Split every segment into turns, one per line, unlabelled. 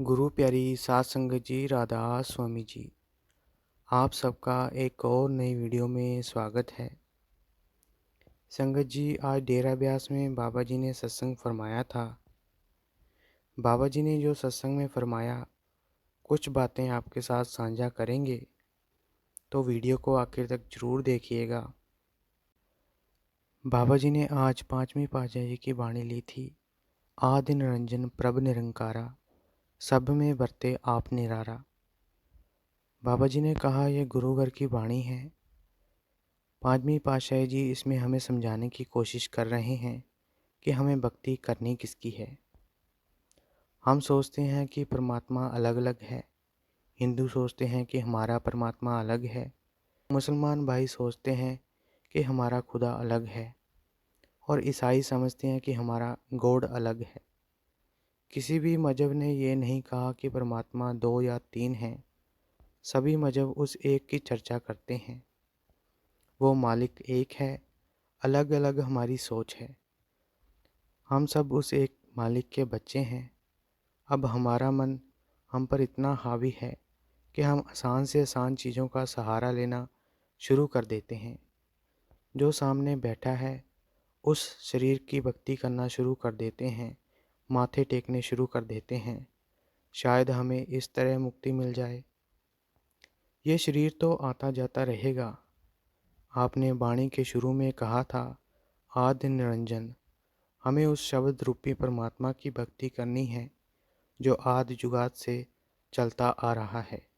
गुरु प्यारी सात संगत जी, राधा स्वामी जी, आप सबका एक और नई वीडियो में स्वागत है। संगत जी, आज डेरा ब्यास में बाबा जी ने सत्संग फरमाया था। बाबा जी ने जो सत्संग में फरमाया, कुछ बातें आपके साथ साझा करेंगे, तो वीडियो को आखिर तक जरूर देखिएगा। बाबा जी ने आज पांचवी पातशाही की वाणी ली थी। आदि निरंजन प्रभ निरंकारा, सब में बरते आप निरारा। बाबा जी ने कहा, यह गुरुघर की वाणी है। पांचवी पातशाही जी इसमें हमें समझाने की कोशिश कर रहे हैं कि हमें भक्ति करनी किसकी है। हम सोचते हैं कि परमात्मा अलग अलग है। हिंदू सोचते हैं कि हमारा परमात्मा अलग है। मुसलमान भाई सोचते हैं कि हमारा खुदा अलग है। और ईसाई समझते हैं कि हमारा गॉड अलग है। किसी भी मजहब ने ये नहीं कहा कि परमात्मा दो या तीन हैं। सभी मजहब उस एक की चर्चा करते हैं। वो मालिक एक है, अलग अलग हमारी सोच है। हम सब उस एक मालिक के बच्चे हैं। अब हमारा मन हम पर इतना हावी है कि हम आसान से आसान चीज़ों का सहारा लेना शुरू कर देते हैं। जो सामने बैठा है उस शरीर की भक्ति करना शुरू कर देते हैं, माथे टेकने शुरू कर देते हैं। शायद हमें इस तरह मुक्ति मिल जाए। ये शरीर तो आता जाता रहेगा। आपने वाणी के शुरू में कहा था, आदि निरंजन। हमें उस शब्द रूपी परमात्मा की भक्ति करनी है जो आदि जुगात से चलता आ रहा है।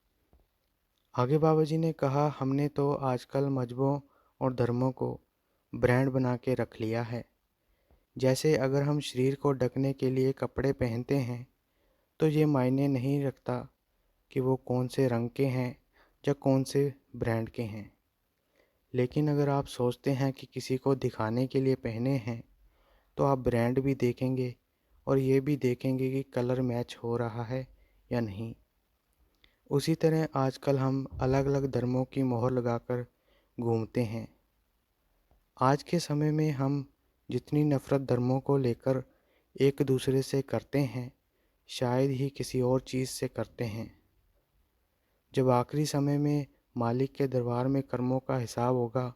आगे बाबा जी ने कहा, हमने तो आजकल मजहबों और धर्मों को ब्रांड बना के रख लिया है। जैसे अगर हम शरीर को ढकने के लिए कपड़े पहनते हैं तो ये मायने नहीं रखता कि वो कौन से रंग के हैं या कौन से ब्रांड के हैं। लेकिन अगर आप सोचते हैं कि किसी को दिखाने के लिए पहने हैं तो आप ब्रांड भी देखेंगे और ये भी देखेंगे कि कलर मैच हो रहा है या नहीं। उसी तरह आजकल हम अलग अलग धर्मों की मोहर लगाकर घूमते हैं। आज के समय में हम जितनी नफ़रत धर्मों को लेकर एक दूसरे से करते हैं, शायद ही किसी और चीज़ से करते हैं। जब आखिरी समय में मालिक के दरबार में कर्मों का हिसाब होगा,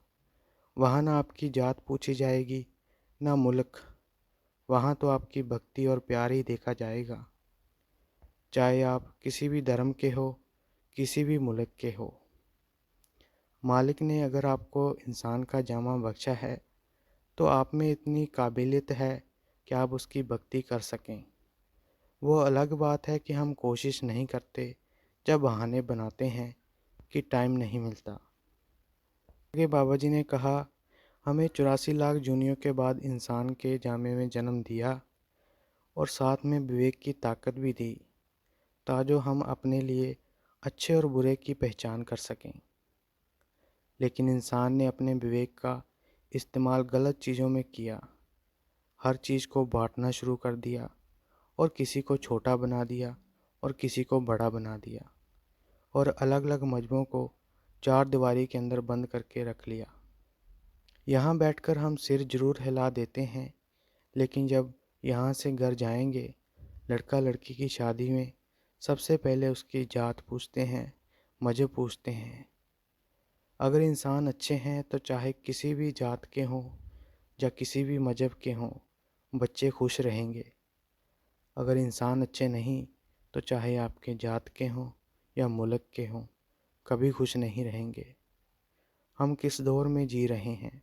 वहाँ ना आपकी जात पूछी जाएगी ना मुल्क। वहाँ तो आपकी भक्ति और प्यार ही देखा जाएगा, चाहे आप किसी भी धर्म के हो, किसी भी मुल्क के हो। मालिक ने अगर आपको इंसान का जामा बख्शा है तो आप में इतनी काबिलियत है कि आप उसकी भक्ति कर सकें। वो अलग बात है कि हम कोशिश नहीं करते, जब बहाने बनाते हैं कि टाइम नहीं मिलता। आगे बाबा जी ने कहा, हमें 84 लाख जूनियों के बाद इंसान के जामे में जन्म दिया और साथ में विवेक की ताकत भी दी, ताजो हम अपने लिए अच्छे और बुरे की पहचान कर सकें। लेकिन इंसान ने अपने विवेक का इस्तेमाल गलत चीज़ों में किया। हर चीज़ को बांटना शुरू कर दिया और किसी को छोटा बना दिया और किसी को बड़ा बना दिया और अलग अलग मजहबों को चार दीवारी के अंदर बंद करके रख लिया। यहाँ बैठकर हम सिर जरूर हिला देते हैं, लेकिन जब यहाँ से घर जाएंगे, लड़का लड़की की शादी में सबसे पहले उसकी जात पूछते हैं, मजहब पूछते हैं। अगर इंसान अच्छे हैं तो चाहे किसी भी जात के हों या किसी भी मजहब के हों, बच्चे खुश रहेंगे। अगर इंसान अच्छे नहीं तो चाहे आपके जात के हों या मुल्क के हों, कभी खुश नहीं रहेंगे। हम किस दौर में जी रहे हैं।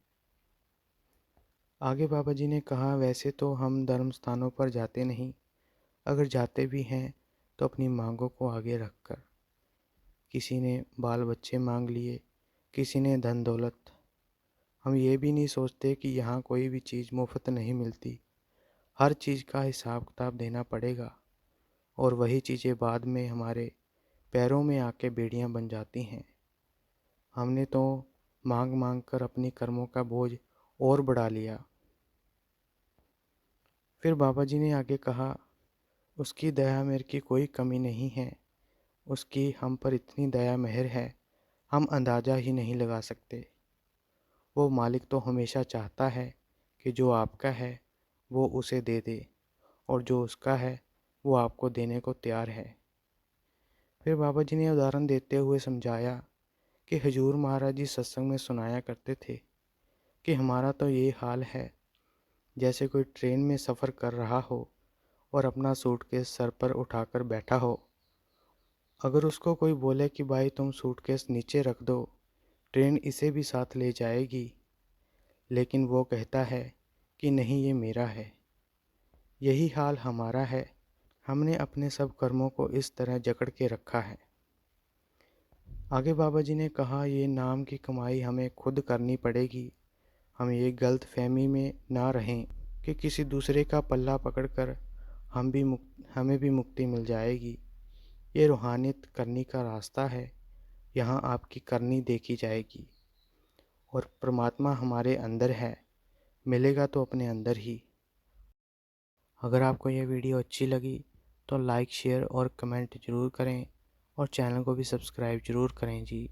आगे बाबा जी ने कहा, वैसे तो हम धर्म स्थानों पर जाते नहीं। अगर जाते भी हैं तो अपनी मांगों को आगे रखकर। किसी ने बाल बच्चे मांग लिए, किसी ने धन दौलत। हम ये भी नहीं सोचते कि यहाँ कोई भी चीज़ मुफ्त नहीं मिलती। हर चीज़ का हिसाब किताब देना पड़ेगा और वही चीज़ें बाद में हमारे पैरों में आके बेड़ियाँ बन जाती हैं। हमने तो मांग मांग कर अपनी कर्मों का बोझ और बढ़ा लिया। फिर बाबा जी ने आगे कहा, उसकी दया मेहर की कोई कमी नहीं है। उसकी हम पर इतनी दया मेहर है, हम अंदाज़ा ही नहीं लगा सकते। वो मालिक तो हमेशा चाहता है कि जो आपका है वो उसे दे दे और जो उसका है वो आपको देने को तैयार है। फिर बाबा जी ने उदाहरण देते हुए समझाया कि हुजूर महाराज जी सत्संग में सुनाया करते थे कि हमारा तो ये हाल है जैसे कोई ट्रेन में सफ़र कर रहा हो और अपना सूटकेस सर पर उठाकर बैठा हो। अगर उसको कोई बोले कि भाई तुम सूटकेस नीचे रख दो, ट्रेन इसे भी साथ ले जाएगी, लेकिन वो कहता है कि नहीं, ये मेरा है। यही हाल हमारा है। हमने अपने सब कर्मों को इस तरह जकड़ के रखा है। आगे बाबा जी ने कहा, ये नाम की कमाई हमें खुद करनी पड़ेगी। हम ये गलत फहमी में ना रहें कि किसी दूसरे का पल्ला पकड़कर हमें भी मुक्ति मिल जाएगी। ये रूहानियत करनी का रास्ता है। यहाँ आपकी करनी देखी जाएगी और परमात्मा हमारे अंदर है, मिलेगा तो अपने अंदर ही। अगर आपको यह वीडियो अच्छी लगी तो लाइक, शेयर और कमेंट ज़रूर करें और चैनल को भी सब्सक्राइब ज़रूर करें जी।